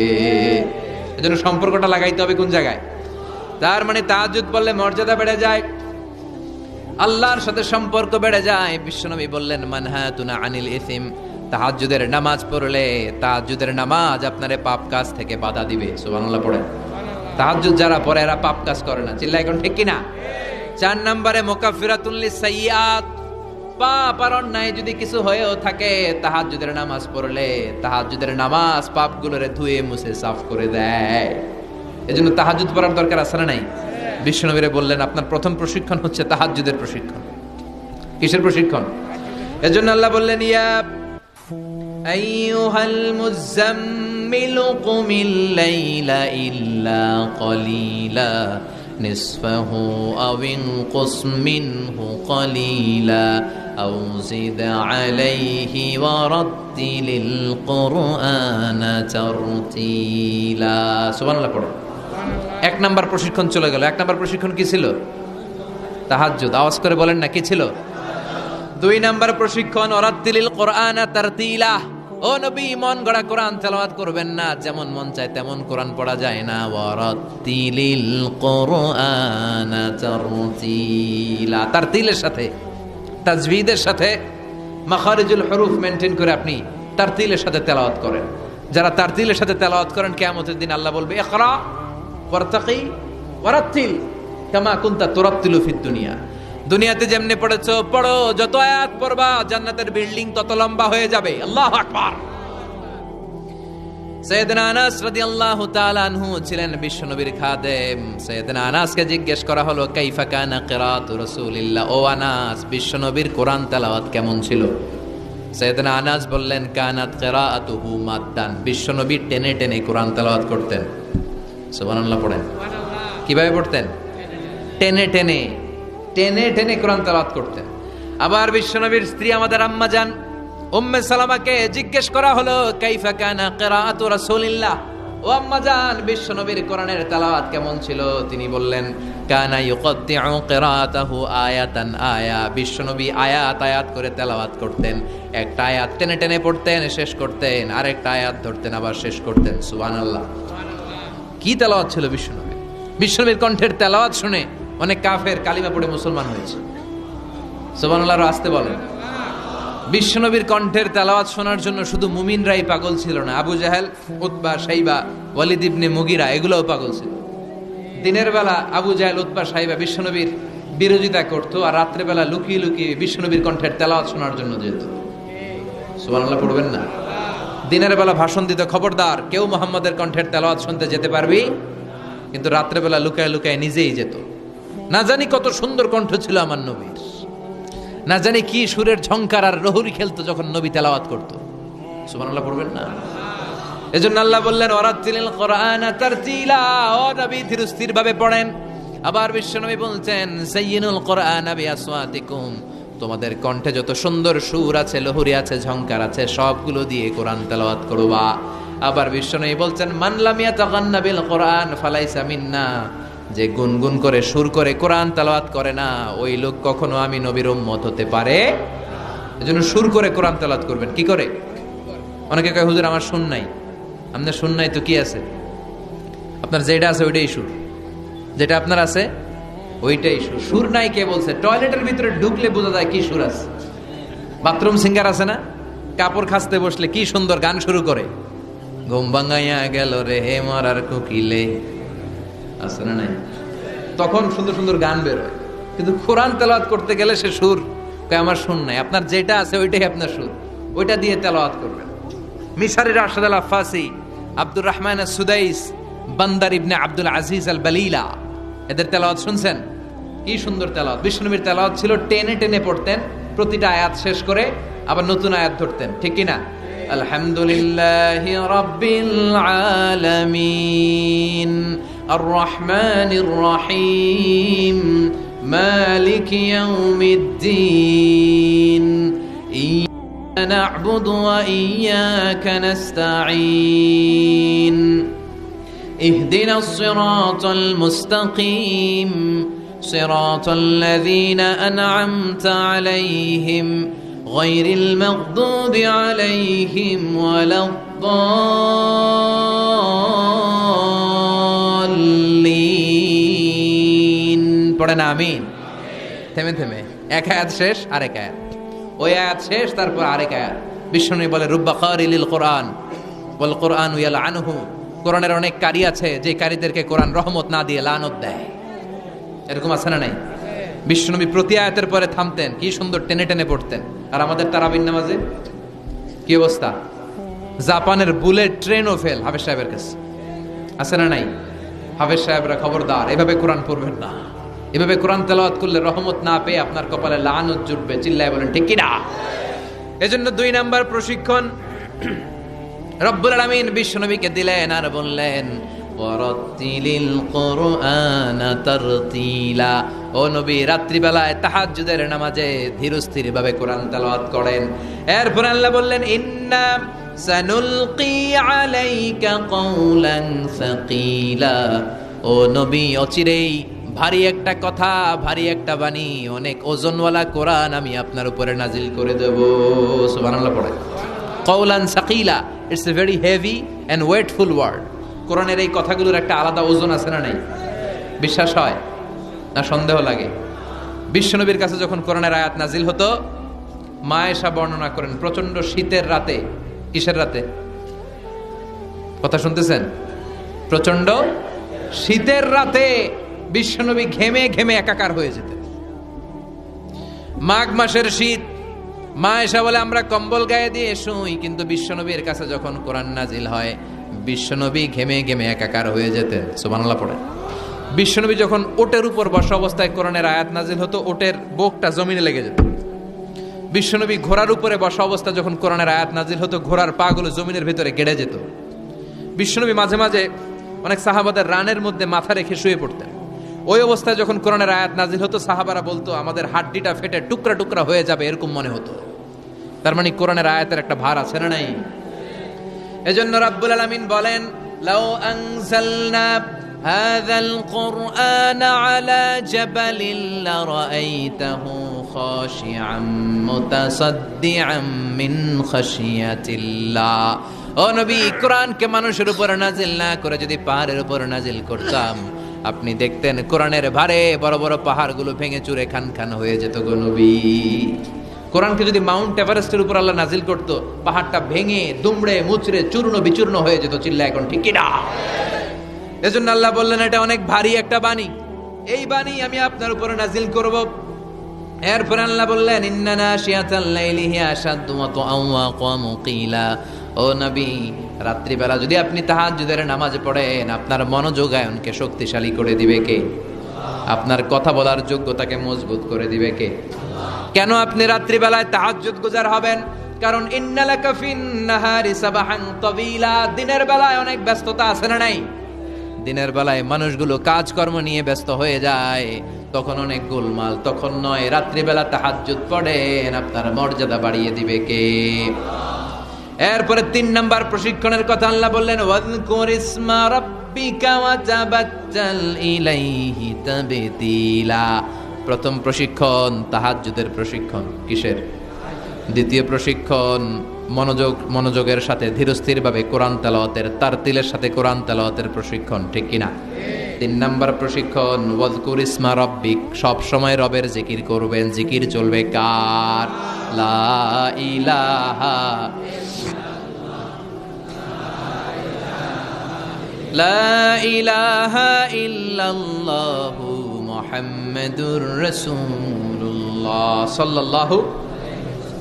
এজন্য সম্পর্কটা লাগাইতে হবে কোন জায়গায়? তার মানে তাহাজ্জুদ পড়লে মর্যাদা বেড়ে যায়, আল্লাহর সাথে সম্পর্ক বেড়ে যায়। বিশ্বনবী বললেন মানহাতুনা আনিল ইসিম। তাহাজ্জুদের নামাজ পড়লে তাহাজ্জুদের নামাজ আপনারে পাপ কাজ থেকে বাধা দিবে। সুবহানাল্লাহ পড়েন। তাহাজ্জুদ যারা পড়ে এরা পাপ কাজ করে না। চিল্লায় এখন ঠিক কি না? 4 নম্বরে মুকাফফিরাতুল লিসাইয়্যাত। পাপ আর অন্যায় যদি কিছু হয়েও থাকে তাহাজ্জুদের নামাজ পড়লে তাহাজ্জুদের নামাজ পাপগুলোরে ধুয়ে মুছে সাফ করে দেয়। এজন্য তাহাজ্জুদ পড়ার দরকার আছে না নাই? বিশ্বনবীরে বললেন আপনার প্রথম প্রশিক্ষণ হচ্ছে তাহাজ্জুদের প্রশিক্ষণ। কিসের প্রশিক্ষণ? এজন্য আল্লাহ বললেন ইয়া আইয়ুহাল মুযাম্মিলু কুমিল লাইলা ইল্লা কলিলা নিসফাহু আও ইনকুস মিনহু কলিলা আও জিদ আলাইহি ওয়া রাত্তিলিল কুরআনা তারতিলা। সুবহানাল্লাহ পড়ো। 1 নাম্বার প্রশিক্ষণ চলে গেল। 1 নাম্বার প্রশিক্ষণ কি ছিল? তাহাজ্জুদ। আওয়াজ করে বলেন না কি ছিল? 2 নাম্বার প্রশিক্ষণ ওয়ারাত্তিলিল কুরআনা তারতিলা। ও নবী, মন গড়া কোরআন তেলাওয়াত করবেন না, যেমন মন চায় তেমন কোরআন পড়া যায় না। ওয়ারাত্তিলিল কুরআনা তারতিলা। তারতিলের সাথে, তাজবিদের সাথে, মাখারিজুল হুরুফ মেইনটেইন করে আপনি তারতিলের সাথে তেলাওয়াত করেন। যারা তারতিলের সাথে তেলাওয়াত করেন কিয়ামতের দিন আল্লাহ বলবে ইকরা ওয়ারতাকি ওয়ারাত্তিল কামা কুনতা তুরাত্তিলু ফিদ দুনিয়া। দুনিয়াতে যেমনে পড়েছো পড়ো, যত আয়াত পড়বা জান্নাতের বিল্ডিং তত লম্বা হয়ে যাবে। আল্লাহু আকবার। সাইয়েদনা আনাস রাদিয়াল্লাহু তাআলা আনহু ছিলেন বিশ্বনবীর খাদেম। সাইয়েদনা আনাসকে জিজ্ঞেস করা হলো কাইফা কানা কিরাআতু রাসূলিল্লাহ। ও আনাস, বিশ্বনবীর কোরআন তেলাওয়াত কেমন ছিল? সাইয়েদনা আনাস বললেন কানাত কিরাআতুহু মাদ্দান। বিশ্বনবী টেনে টেনে কোরআন তেলাওয়াত করতেন। সুবহানাল্লাহ পড়েন। কিভাবে পড়তেন? টেনে টেনে টেনে টেনে কোরআন তেলাওয়াত করতেন। আবার বিশ্বনবীর স্ত্রী আমাদের আম্মা জান উম্মে সালামাকে জিজ্ঞেস করা হলো কাইফা কানা কিরাআতু রাসূলিল্লাহ, ও আম্মা জান বিশ্বনবীর কোরআনের তেলাওয়াত কেমন ছিল? তিনি বললেন কানা ইউকাত্তিউ কিরাআতাহু আয়াতান আয়া, বিশ্বনবী আয়াত আয়াত করে তেলাওয়াত করতেন। একটা আয়াত টেনে টেনে পড়তেন, শেষ করতেন, আরেকটা আয়াত ধরতেন, আবার শেষ করতেন। সুবহানাল্লাহ। কি তেলাওয়াত ছিল বিশ্বনবীর! বিশ্বনবীর কণ্ঠের তেলাওয়াত শুনে অনেক কাফের কালিমা পড়ে মুসলমান হয়েছে। সুবহানাল্লাহ আসতে বলেন। বিশ্বনবীর কণ্ঠের তেলাওয়াত শোনার জন্য শুধু মুমিনরাই পাগল ছিল না, আবু জাহেল, উতবা, শাইবা, ওয়ালিদ ইবনে মুগিরা এগুলোও পাগল ছিল। দিনের বেলা আবু জাহেল, উতবা, শাইবা বিশ্বনবীর বিরোধিতা করতো, আর রাত্রে বেলা লুকিয়ে লুকিয়ে বিশ্বনবীর কণ্ঠের তেলাওয়াত শোনার জন্য যেত। সুবহানাল্লাহ পড়বেন না? দিনের বেলা ভাষণ দিত, খবরদার কেউ মুহাম্মাদের কণ্ঠের তেলাওয়াত শুনতে যেতে পারবি, কিন্তু রাত্রে বেলা লুকায় লুকায় নিজেই যেত। না জানি কত সুন্দর কণ্ঠ ছিল আমার নবীর, না জানি কি সুরের ঝংকার আর রহুরি খেলতো যখন নবী তেলাওয়াত করতো। সুবহানাল্লাহ পড়বেন না? এজন্য আল্লাহ বললেন ওয়ারাতিলিল কোরআনা তারতিলা, ও নবী ধীর স্থির ভাবে পড়েন। আবার বিশ্বনবী বলছেন সাইয়িনুল কোরআনা বিআসওয়াতিকুম, তোমাদের কণ্ঠে যত সুন্দর সুর আছে, লহুরি আছে, ঝংকার আছে, সবগুলো দিয়ে কোরআন তেলাওয়াত করবা। আবার বিশ্বনবী বলছেন মান লাম ইয়াতাগান্না বিল কোরআন ফালাইসা মিন্না, যে গুনগুন করে সুর করে কোরআন তেলাওয়াত করে না, ওই লোক কখনো আমি নবীর উম্মত হতে পারে। এজন্য সুর করে কোরআন তেলাওয়াত করবেন। কি করে? অনেকে কয় হুজুর আমার সুর নাই। আপনার সুর নাই তো কি আছে? আপনার যেটা আছে ওইটাই সুর, যেটা আপনার আছে ওইটাই সুর। সুর নাই কে বলছে? টয়লেটের ভিতরে ঢুকলে বোঝা যায় কি সুর আছে। বাথরুম সিঙ্গার আছে না, কাপড় খাসতে বসলে কি সুন্দর গান শুরু করে, ঘুম ভাঙাইয়া গেল রে হে মরার কোকিলে, আছে না নাই? তখন সুন্দর সুন্দর গান বেরোয়। কিন্তু কোরআন তেলাওয়াত করতে গেলে সে সুর কয় আমার সুর নাই। আপনার যেটা আছে ওইটাই আপনার সুর, ওইটা দিয়ে তেলাওয়াত করবেন। মিশরের রাশেদ আল আফাসি, আব্দুর রহমান সুদাইস, বান্দার ইবনে আব্দুল আজিজ আল বালিলা, এদের তেলাওয়াত শুনছেন? কি সুন্দর তেলাওয়াত! বিশ্বনবীর তেলাওয়াত ছিল টেনে টেনে পড়তেন, প্রতিটা আয়াত শেষ করে আবার নতুন আয়াত ধরতেন, ঠিক কি না? আলহামদুলিল্লাহি রাব্বিল আলামিন আর রহমানির রহিম মালিকি ইয়াউমিদ্দিন ইয়্যাকা না'বুদু ওয়া ইয়্যাকা নাস্তাঈন ইহদিনাস সিরাতাল মুস্তাকিম সিরাতাল লাযীনা আন'আমতা আলাইহিম গায়রিল মাগদুবি আলাইহিম ওয়ালাদ-দাল্লিন। পড়েন আমিন। থেমে থেমে এক আয়াত শেষ আরেক আয়াত, ওই আয়াত শেষ তারপর আরেক আয়াত। বিশ্বনবী বলে রুব্বা কারিলিল কোরআন ওয়াল কোরআনু ইয়ালআনুহু, কোরআনের অনেক কারি আছে যে কারীদেরকে কোরআন রহমত না দিয়ে লানত দেয়। এরকম আছে না নাই? বিশ্বনবী প্রতি আয়াতের পরে থামতেন, কি সুন্দর টেনে টেনে পড়তেন। আর আমাদের তারাবির নামাজে কি অবস্থা? জাপানের বুলেট ট্রেনও ফেল হাফেজ সাহেবের কাছে, আছে না নাই? হাফেজ সাহেবরা খবরদার, এভাবে কোরআন পড়বেন না। এভাবে কোরআন তেলাওয়াত করলে রহমত না পেয়ে আপনার কপালে লানত জুটবে। চিল্লায় বলেন ঠিক কি না? এজন্য 2 নাম্বার প্রশিক্ষণ রব্বুল আলামিন বিশ্বনবীকে দিলেন আর বললেন ওয়ারাতিলিল কুরআনা তারতিলা, ও নবী রাত্রিবেলায় তাহাজ্জুদের নামাজে ধীর স্থির ভাবে কোরআন তেলাওয়াত করেন। এরপর আল্লাহ বললেন ইন্না সানুলকি আলাইকা কওলান সাকিলা, ও নবী অচিরেই ভারী একটা কথা, ভারী একটা বাণী, অনেক ওজনওয়ালা কোরআন আমি আপনার উপরে নাজিল করে দেব। সুবহানাল্লাহ পড়ে। কওলান সাকিলা, it's a very heavy and weightful word. কোরআনের এই কথাগুলোর একটা আলাদা ওজন আছে না নাই? বিশ্বাস হয় না সন্দেহ লাগে? বিশ্বনবীর কাছে যখন কোরআনের আয়াত নাজিল হতো, মা আয়েশা বর্ণনা করেন প্রচন্ড শীতের রাতে, কিসের রাতে? কথা শুনতেছেন? প্রচন্ড শীতের রাতে বিশ্বনবী ঘেমে ঘেমে একাকার হয়ে যেতেন। মাঘ মাসের শীত, মা আয়েশা বলে আমরা কম্বল গায়ে দিয়ে শুই, কিন্তু বিশ্বনবীর কাছে যখন কোরআন নাজিল হয় বিশ্বনবী ঘেমে ঘেমে একাকার হয়ে যেতেন। সুবহানাল্লাহ পড়ে। বিশ্বনবী যখন ওটের উপর বসা অবস্থায় কোরআনের আয়াত নাজিল হতো, ওটের বুকটা জমিনে লেগে যেত। বিশ্বনবী ঘোড়ার উপরে বসা অবস্থা যখন কোরআনের আয়াত নাজিল হতো, ঘোড়ার পা গুলো জমিনের ভিতরে গেড়ে যেত। বিশ্বনবী মাঝে মাঝে অনেক সাহাবাদের রানের মধ্যে মাথা রেখে শুয়ে পড়তেন। ওই অবস্থায় যখন কোরআনের আয়াত নাজিল হতো, সাহাবারা বলতো আমাদের হাড্ডিটা ফেটে টুকরা টুকরা হয়ে যাবে, এরকম মনে হতো। তার মানে কোরআনের আয়াতের একটা ভার আছে না নাই? এজন্য রাব্বুল আলামিন বলেন, লাউ আনজালনা হাযাল কুরআনা আলা জাবালিন লারাআইতাহু খাশিআম মুতাসাদ্দিআম মিন খাশিয়াতিল্লাহ। ও নবী, কোরআনকে মানুষের উপর নাজিল না করে যদি পাহাড়ের উপর নাজিল করতাম, আপনি দেখতেন কোরআনের ভারে বড় বড় পাহাড়গুলো ভেঙে চুরে খান খান হয়ে যেত গো নবী। কোরআনকে যদি মাউন্ট এভারেস্টের উপর আল্লাহ নাজিল করতো, পাহাড়টা ভেঙে দুমড়ে মুচড়ে চূর্ণ বিচূর্ণ হয়ে যেত। চিল্লা এখন ঠিক কি না? এজন্য আল্লাহ বললেন এটা অনেক ভারী একটা বাণী, এই বাণী আমি আপনার উপর নাজিল করব। এরপর আল্লাহ বললেন, ইন্না নাশিয়াতাল লাইলি হিয়া আশাদ্দু ওয়াতআন ওয়া আকামু কিলা। ও নবী, রাত্রিবেলা যদি আপনি তাহাজ্জুদের নামাজ পড়েন, আপনার মনোযোগায়নকে শক্তিশালী করে দিবে কে? আপনার কথা বলার যোগ্যতাকে মজবুত করে দিবে কে? কেন আপনি রাত্রিবেলায় তাহাজ্জুদ গুজার হবেন? কারণ ইন্নালাকা ফিন নাহারি সাবাহান তাওয়িলা, দিনের বেলায় অনেক ব্যস্ততা আছে না নাই? দিনের বেলায় মানুষগুলো কাজকর্ম নিয়ে ব্যস্ত হয়ে যায়, তখন অনেক গোলমাল, তখন নয়। রাত্রিবেলা তাহাজ্জুদ পড়েন, আপনার মর্যাদা বাড়িয়ে দিবে কে? এরপরে 3 নাম্বার প্রশিক্ষণের কথা আল্লাহ বললেন, ওয়াযকুর ইসমা রাব্বিকা ওয়াতাবাত্তাল ইলাইহি তাবতীলা। প্রথম প্রশিক্ষণ তাহাজ্জুদের প্রশিক্ষণ। কিসের? দ্বিতীয় প্রশিক্ষণ মনোযোগের সাথে ধীরস্থিরভাবে কোরআন তেলাওয়াতের, তারতিলের সাথে কোরআন তেলাওয়াতের প্রশিক্ষণ, ঠিক কিনা? 3 নাম্বার প্রশিক্ষণ ওয়াযকুর ইসমা রাব্বিক, সব সময় রবের জিকির করবেন। জিকির চলবে কার? লা ইলাহা লা ইলাহা ইল্লাল্লাহু মুহাম্মাদুর রাসূলুল্লাহ সাল্লাল্লাহু।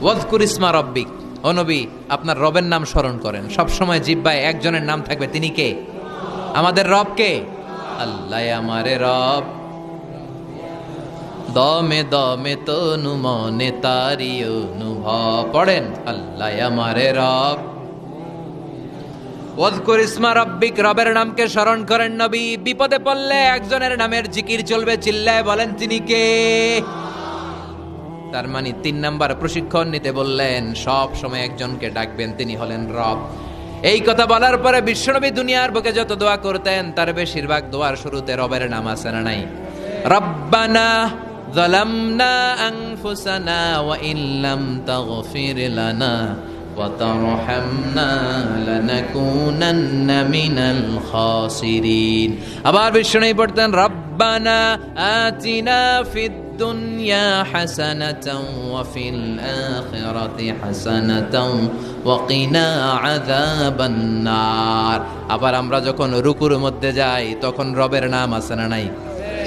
ওয়াযকুর ইসমা রাব্বিক, ও নবী আপনার রবের নাম স্মরণ করেন। সব সময় জিহ্বায় একজনের নাম থাকবে, তিনি কে? আমাদের রব কে? আল্লাহ আমারে রব, দমে দমে তনু মনে তারি অনুভব। পড়েন, আল্লাহ আমারে রব। ওয়াযকুর ইসমা রাব্বিক, রবের নামকে স্মরণ করেন নবী। বিপদে পড়লে একজনের নামের জিকির চলবে, চিল্লায় বলেন তিনি কে? তার মানে 3 নাম্বার প্রশিক্ষণ নিতে বললেন, সব সময় একজনকে ডাকবেন, তিনি হলেন রব। এই কথা বলার পরে বিশ্বনবী দুনিয়ার বুকে যত দোয়া করতেন, তার বেশিরভাগ দোয়ার শুরুতে রবের নাম আছে না নাই? রব্বানা যালামনা আনফুসানা ওয়া ইল্লাম তাগফির লানা ওয়া তারহামনা লানাকুনান্না মিনাল খাসিরিন। আবার বিশ্বনবী পড়তেন, রব্বানা আতিনা ফিদ দুনিয়া হাসানাতাও ওয়া ফিল আখিরাতি হাসানাতাও ওয়া কিনা আযাবান নার। আবার আমরা যখন রুকুর মধ্যে যাই, তখন রবের নাম আছে না নাই?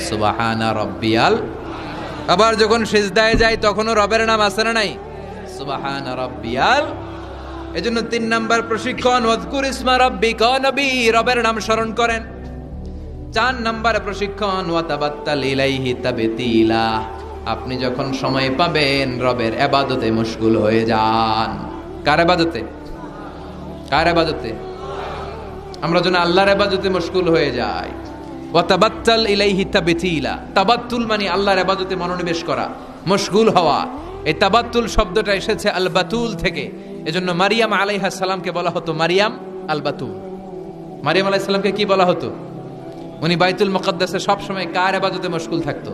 সুবহানা রাব্বিয়াল। আবার যখন সিজদায় যাই, তখনও রবের নাম আছে না নাই? সুবহানা রাব্বিয়াল। এজন্য 3 নাম্বার প্রশিক্ষণ ওয়াযকুর ইসমা রাব্বিক, ও নবী রবের নাম স্মরণ করেন। 4 নাম্বার প্রশিক্ষণ ওয়াতাবাত্তাল ইলাইহি তাবতীলা, আপনি যখন সময় পাবেন রবের ইবাদতে মশগুল হয়ে যান। কার ইবাদতে? কার ইবাদতে? আমরা যেন আল্লাহর ইবাদতে মশগুল হয়ে যাই। ওয়াতাবাত্তাল ইলাইহি তাবতীলা, তাবাত্তুল মানে আল্লাহর ইবাদতে মনোনিবেশ করা, মশগুল হওয়া। এই তাবাত্তুল শব্দটা এসেছে আল বাতুল থেকে। এজন্য মারিয়াম আলাইহিস সালামকে বলা হতো মারিয়াম আল বাতুল। মারিয়াম আলাইহিস সালামকে কি বলা হতো? উনি বাইতুল মুকাদ্দাসে সব সময় কার ইবাদতে মশগুল থাকতো?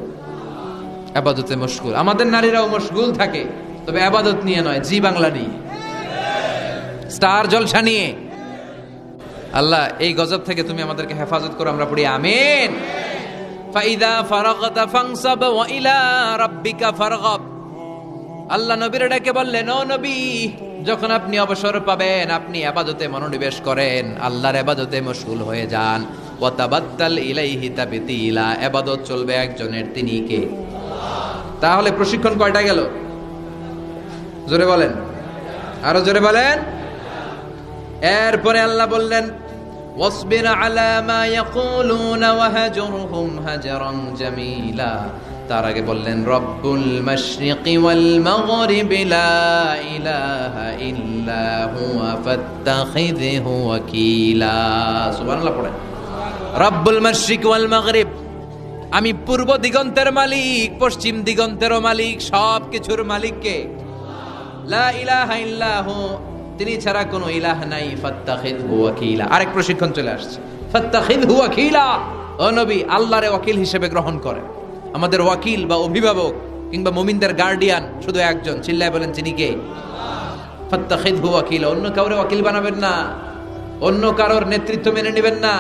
ইবাদতে মশগুল। আমাদের নারীরাও মশগুল থাকে, তবে ইবাদত নিয়ে নয়, জি বাংলা নিয়ে, স্টার জলসা নিয়ে। আল্লাহ এই গজব থেকে তুমি আমাদেরকে হেফাজত করো, আমরা পড়ি আমিন। ফাইদা ফারাগতা ফানসাব ওয়া ইলা রাব্বিকা ফারগাব। আল্লাহ নবীর ডেকে বললেন, ও নবী যখন আপনি অবসর পাবেন, আপনি ইবাদতে মনোনিবেশ করেন, আল্লাহর ইবাদতে মশগুল হয়ে যান। ওয়াতাবাত্তাল ইলাইহি তাবতীলা, ইবাদত চলবে একজনের, তিনি কে? তাহলে প্রশিক্ষণ কয়টা গেল? জোরে বলেন, আরো জোরে বলেন। এরপরে আল্লাহ বললেন, ওয়াসবির আলা মা ইয়াকুলুনা ওয়াহজুরহুম হাজরান জামিলা। তার আগে বললেন, রব্বুল মাশরিকি ওয়াল মাগরিবি লা ইলাহা ইল্লা হুয়া ফাত্তাখিযহু ওয়াকিলা। সুবহানাল্লাহ পড়েন। রব্বুল মাশরিক ওয়াল মাগরিব, আমি পূর্ব দিগন্তের মালিক, পশ্চিম দিগন্তেরও মালিক, সব কিছুর মালিক কে? লা ইলাহা ইল্লাহু, তিনি ছাড়া কোনো ইলাহ নাই, ফাত্তাখিযহু ওয়াকিলা। আরেক প্রশিক্ষণ চলে আসছে, ফাত্তাখিযহু ওয়াকিলা। ও নবী, আল্লাহরে ওয়াকিল হিসেবে গ্রহণ করেন। আমাদের ওয়াকিল বা অভিভাবক কিংবা মুমিনদের গার্ডিয়ান শুধু একজন, চিল্লায় বলেন তিনি কে? ফাত্তাখিযহু ওয়াকিলা। অন্য কাউরে ওয়াকিল বানাবেন না, অন্য কারোর নেতৃত্ব মেনে নেবেন না,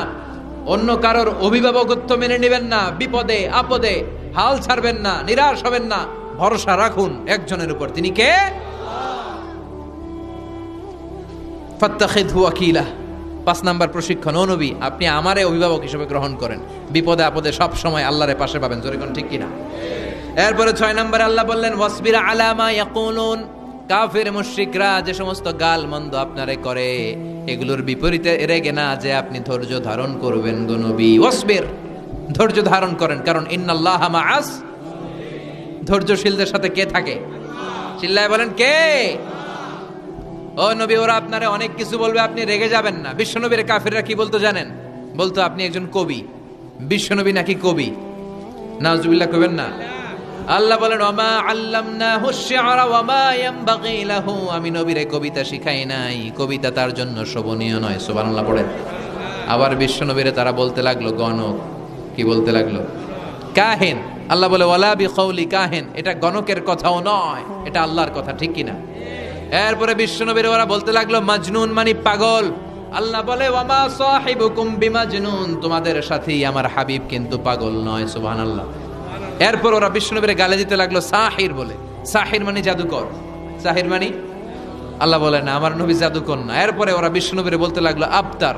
অন্য কারোর অভিভাবকত্ব মেনে নেবেন না। বিপদে আপদে হাল ছাড়বেন না, নিরাশ হবেন না, ভরসা রাখুন একজনের উপর, তিনি কে? ফাত্তাখিযহু ওয়াকিলা। 5 নাম্বার প্রশিক্ষণ, ও নবী, আপনি আমারে অভিভাবক হিসেবে গ্রহণ করেন। বিপদে আপদে সব সময় আল্লাহরে পাশে পাবেন, জোরে কোন ঠিক কিনা? এরপরে 6 নম্বরে আল্লাহ বললেন, ওয়াসবির আলা মা ইয়াকুলুন। কাফির মুশরিকরা যে সমস্ত গাল মন্দ আপনারে করে, এগুলোর বিপরীতে রেগে না যে আপনি ধৈর্য ধারণ করবেন গো নবী। ওয়াসবির, ধৈর্য ধারণ করেন, কারণ ইন্নাল্লাহা মাআস। ধৈর্যশীলদের সাথে কে থাকে? চিল্লায় বলেন কে? ও নবী, ওরা আপনারে অনেক কিছু বলবে, আপনি রেগে যাবেন না। বিশ্বনবীর কাফিররা কি বলতো জানেন? বলতো আপনি একজন কবি। বিশ্বনবী নাকি কবি? নাউজুবিল্লাহ কইবেন না। আল্লাহ বলেন, ওমা আল্লামনাহু আশ-শি'রা ওয়া মা ইয়ানবাগি লাহু। আমি নবীরে কবিতা শিখাই নাই, কবিতা তার জন্য শোভনীয় নয়। সুবহানাল্লাহ পড়েন। আবার বিশ্বনবীরে তারা বলতে লাগলো গণক। কি বলতে লাগলো? কাহিন। আল্লাহ বলে, ওয়ালা বিকাউলি কাহিন। এটা গণকের কথাও নয়, এটা আল্লাহর কথা, ঠিক কিনা? এরপরে বিশ্বনবীর ওরা বলতে লাগলো মাজনুন, মানে পাগল। আল্লাহ বলে, ওয়ামা সাহিবুকুম বিমাজনুন। তোমাদের সাথী আমার হাবিব কিন্তু পাগল নয়। সুবহানাল্লাহ। এরপর ওরা বিশ্বনবীরে গালে দিতে লাগলো সাহির বলে। সাহির মানে জাদুকর। সাহির মানে? আল্লাহ বলে না, আমার নবী জাদুকর না। এরপরে ওরা বিশ্বনবীরে বলতে লাগলো আবতার,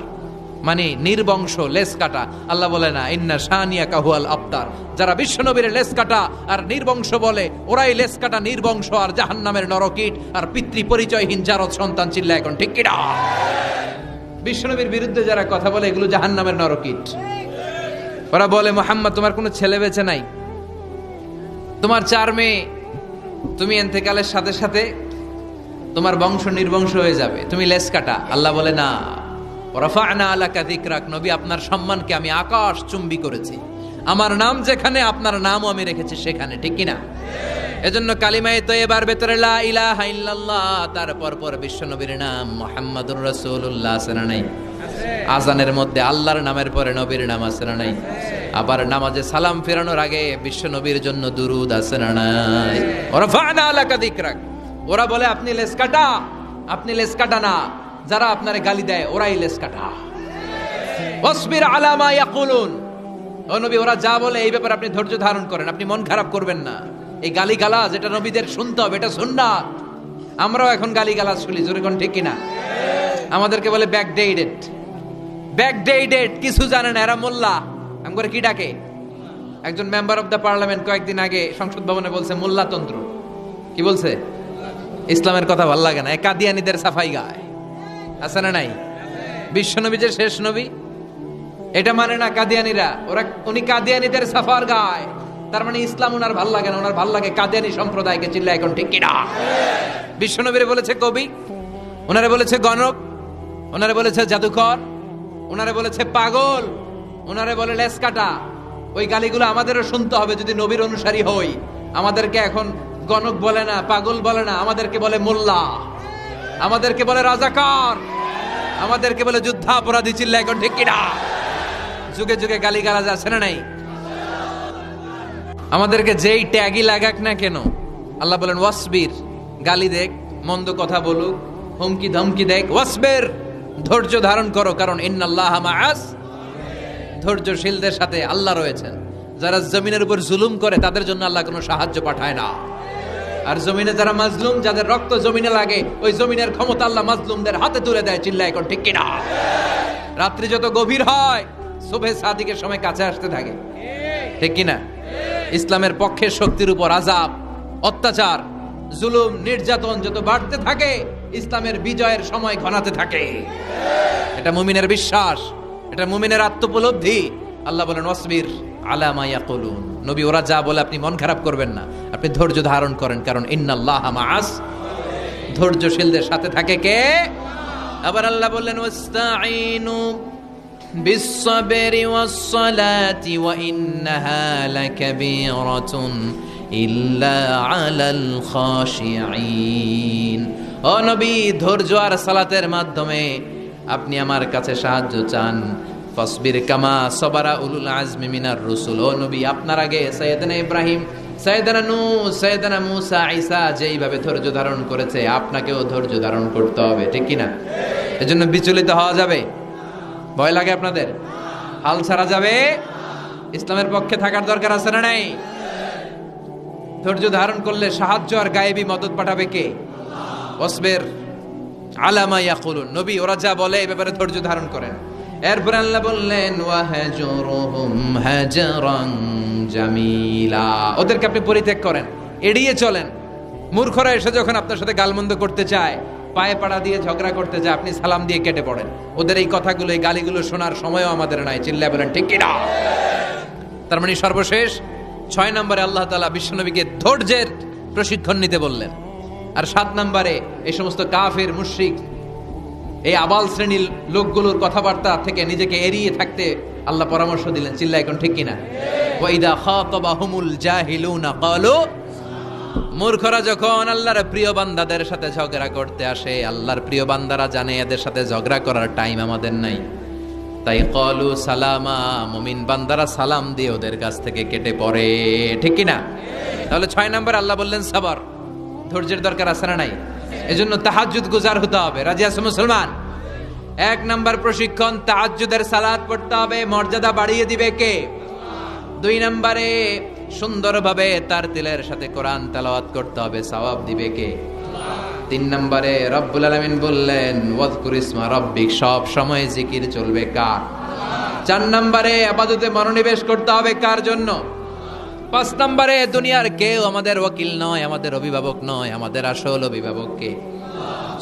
মানে নির্বংশ, লেস কাটা। আল্লাহ বলে না, ইন্না শানিয়াকা হুয়াল আবতার। যারা বিশ্বনবীর লেস কাটা আর নির্বংশ বলে, ওরাই লেস কাটা, নির্বংশ আর জাহান্নামের নরকীট আর পিতৃ পরিচয়হীন জারদ সন্তান। চিল্লা এখন ঠিক কিনা? বিশ্বনবীর বিরুদ্ধে যারা কথা বলে, এগুলো জাহান্নামের নরকীট। ওরা বলে, মুহাম্মদ তোমার কোনো ছেলে বেঁচে নাই, তোমার 4 মেয়ে, তুমি এন্তেকালের সাথে সাথে তোমার বংশ নির্বংশ হয়ে যাবে, তুমি লেস কাটা। আল্লাহ বলে না, রাফা'না আলাকা যিকরাক। নবী, আপনার সম্মানকে আমি আকাশ চুম্বি করেছি। আমার নাম যেখানে, আপনার নামও আমি রেখেছি সেখানে, ঠিক কিনা? এজন্য কালিমায়ে তয়্যিবার ভেতরে লা ইলাহা ইল্লাল্লাহ, তারপর পর বিশ্বনবীর নাম মুহাম্মাদুর রাসূলুল্লাহ আছে না নাই? আজানের মধ্যে আল্লাহর নামের পরে নবীর নাম আছে না নাই? আবার নামাজে সালাম ফেরানোর আগে বিশ্বনবীর জন্য দুরূদ আছে না নাই? রাফা'না আলাকা যিকরাক। ওরা বলে আপনি লেস কাটা, আপনি লেস কাটা না, যারা আপনারে গালি দেয় ওরাই লেস কাটা। ওয়াসবির আলা মা ইয়াকুলুন। ও নবী, ওরা যা বলে এই ব্যাপারে আপনি ধৈর্য ধারণ করেন, আপনি মন খারাপ করবেন না। এই গালি গালাজ, এটা নবীদের শুনতে হবে, এটা সুন্নাত। আমরাও এখন গালি গালাজ শুনি, জোরে কোন ঠিক কিনা? আমাদেরকে বলে ব্যাকডেটেড, ব্যাকডেটেড, কিছু জানে না এরা মোল্লা। আমগরে কি ডাকে? একজন মেম্বার অফ দ্য পার্লামেন্ট কয়েকদিন আগে সংসদ ভবনে বলছে মোল্লাতন্ত্র। কি বলছে? ইসলামের কথা ভালো লাগে না, কাদিয়ানীদের সাফাই গায়। আছে না নাই? বিশ্বনবী যে শেষ নবী, এটা মানে না কাদিয়ানীরা। উনি কাদিয়ানীদের সাফার গায়, তার মানে ইসলাম ওনার ভাল লাগে না, ওনার ভাল লাগে কাদিয়ানী সম্প্রদায়কে। চিল্লা এখন ঠিক কিনা? বিশ্বনবীরে বলেছে কবি, ওনারে বলেছে গণক, ওনারে বলেছে জাদুকর, ওনারে বলেছে পাগল, ওনারে বলে লেস কাটা। ওই গালিগুলো আমাদেরও শুনতে হবে যদি নবীর অনুসারী হই। আমাদেরকে এখন গণক বলে না, পাগল বলে না, আমাদেরকে বলে মোল্লা, আমাদেরকে বলে রাজাকার, আমাদেরকে বলে যুদ্ধাপরাধী। চিল্লা এখন ঠিক কিনা? যুগে যুগে গালি গালাজ আছে না নাই? আমাদেরকে যেই ট্যাগই লাগাক না কেন, আল্লাহ বলেন ওয়াসবির। গালি দেখ, মন্দ কথা বলুক, হুমকি ধমকি দেখ, ওয়াসবির, ধৈর্য ধারণ করো, কারণ ইন্নাল্লাহা মাআস। ধৈর্যশীলদের সাথে আল্লাহ রয়েছেন। যারা জমিনের উপর জুলুম করে তাদের জন্য আল্লাহ কোনো সাহায্য পাঠায় না। আর জমিনে যারা মাজলুম, যাদের রক্ত জমিনে লাগে, ওই জমিনের ক্ষমতা আল্লাহ মাজলুমদের হাতে তুলে দেয়। চিল্লা এখন ঠিক কিনা? রাত্রি যত গভীর হয়, সুবহে সাদিকের সময় কাছে আসতে থাকে, ঠিক কিনা? ইসলামের পক্ষের শক্তির উপর আযাব, অত্যাচার, জুলুম, নির্যাতন যত বাড়তে থাকে, ইসলামের বিজয়ের সময় ঘনাতে থাকে। এটা মুমিনের বিশ্বাস, এটা মুমিনের আত্মোপলব্ধি। আল্লাহ বলেন ওয়াসবির আলা মা ইয়াকুলুন। নবী, ওরা যা বলে আপনি মন খারাপ করবেন না, আপনি ধৈর্য ধারণ করেন, কারণ ইন্নাল্লাহা মাআস। ধৈর্যশীলদের সাথে থাকে কে? আবার আল্লাহ বললেন ওয়াস্তাঈনু বিস-সাবরি ওয়াস-সালাতি ওয়া ইন্নাহা লাকাবীরাতুন ইল্লা আলাল খাশিঈন। ও নবী, ধৈর্য আর সালাতের মাধ্যমে আপনি আমার কাছে সাহায্য চান। ফাসবির কামা সাবারা উলুল আজমি মিনার রুসুল। ও নবী, আপনার আগে সাইয়েদনা ইব্রাহিম, সাইয়েদনা নূহ, সাইয়েদনা মূসা, ঈসা যেইভাবে ধৈর্য ধারণ করেছে, আপনাকেও ধৈর্য ধারণ করতে হবে, ঠিক কি না? এজন্য বিচলিত হওয়া যাবে? ভয় লাগে আপনাদের? হাল ছাড়া যাবে? ইসলামের পক্ষে থাকার দরকার আছে না নাই? ধৈর্য ধারণ করলে সাহায্য আর গায়েবী মদত পাঠাবে কে? ওয়াসবির আলা মা ইয়াকুলুন। নবী ওরা যা বলে এই ব্যাপারে ধৈর্য ধারণ করেন। এরপর আল্লাহ বললেন ওয়াহজুরুহুম হাজরান জামিলা। ওদেরকে আপনি পরিত্যাগ করেন, এড়িয়ে চলেন। মূর্খরা এসে যখন আপনার সাথে গালমন্দ করতে চায়, পায়ে পাড়া দিয়ে ঝগড়া করতে যায়, আপনি সালাম দিয়ে কেটে পড়েন। ওদের এই কথাগুলো, এই গালিগুলো শোনার সময়ও আমাদের নাই। চিল্লায় বলেন ঠিক কি না? তার মানে সর্বশেষ 6 নম্বরে আল্লাহ তাআলা বিশ্বনবীকে ধৈর্যের প্রশিক্ষণ নিতে বললেন। আর 7 নম্বরে এই সমস্ত কাফের, মুশরিক, এই আবাল শ্রেণীর লোকগুলোর কথাবার্তা থেকে নিজেকে এড়িয়ে থাকতে আল্লাহ পরামর্শ দিলেন। চিল্লায় এখন ঠিক কিনা? ওয়া ইদা খাতাবাহুমুল জাহিলুনা ক্বালু। মূর্খরা যখন আল্লাহর প্রিয় বান্দাদের সাথে ঝগড়া করতে আসে, আল্লাহর প্রিয় বান্দারা জানে এদের সাথে ঝগড়া করার টাইম আমাদের নাই, তাই ক্বালু সালামা, মুমিন বান্দারা সালাম দিয়ে ওদের কাছ থেকে কেটে পড়ে, ঠিক কিনা? তাহলে 6 নম্বর আল্লাহ বললেন সবর, ধৈর্যের দরকার আছে না নাই? এজন্য তাহাজ্জুদ গুজার হতে হবে। রাজি আছো মুসলমান? 1 নম্বর প্রশিক্ষণ, তাহাজ্জুদের সালাত পড়তে হবে। মর্যাদা বাড়িয়ে দিবে কে? 2 নম্বরে সুন্দরভাবে তার তিলের সাথে কোরআন তেলাওয়াত করতে হবে, সওয়াব দিবে কে? 3 নম্বরে রব্বুল আলামিন বললেন ওয়াজকুর ইসমা রাব্বিক, সব সময় জিকির চলবে কার? 4 নম্বরে ইবাদতে মনোনিবেশ করতে হবে কার জন্য? 5 নম্বরে দুনিয়ার কেউ আমাদের ওয়াকিল নয়, আমাদের অভিভাবক নয়, আমাদের আসল অভিভাবক কে?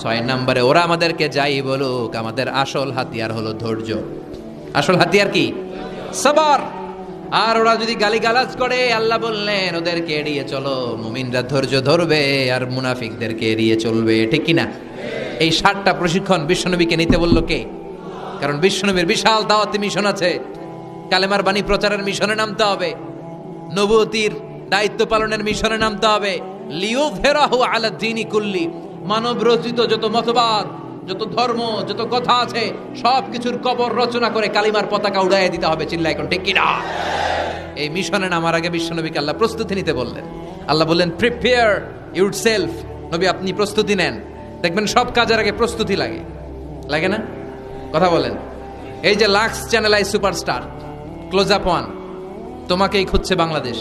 6 নম্বরে ওরা আমাদেরকে যাই বলুক, আমাদের আসল হাতিয়ার হলো ধৈর্য। আসল হাতিয়ার কি? সবর। আর ওরা যদি গালিগালাজ করে, আল্লাহ বললেন ওদেরকে এড়িয়ে চলো। মুমিনরা ধৈর্য ধরবে আর মুনাফিকদেরকে এড়িয়ে চলবে, ঠিক কিনা? এই 7টা প্রশিক্ষণ বিশ্বনবীকে নিতে বললো কে? কারণ বিশ্বনবীর বিশাল দাওয়াতি মিশন আছে। কালেমার বাণী প্রচারের মিশনে নামতে হবে, নবুয়তির দায়িত্ব পালনের মিশনে নামতে হবে। লিয়ুযহিরাহু আলা দ্বীনি কুল্লি, মানব রচিত যত মতবাদ, যত ধর্ম, যত কথা আছে, সব কিছুর কবর রচনা করে কালিমার পতাকা উড়াইয়ে দিতে হবে। চিল্লা এখন ঠিক কিনা? এই মিশনে নামার আগে বিশ্বনবীকে আল্লাহ প্রস্তুতি নিতে বললেন। আল্লাহ বললেন প্রিপেয়ার ইউরসেলফ। নবী আপনি প্রস্তুতি নেন। দেখবেন সব কাজের আগে প্রস্তুতি লাগে, লাগে না? কথা বলেন। এই যে Lux channel I superstar, close up one, তোমাকেই খুঁজছে বাংলাদেশ।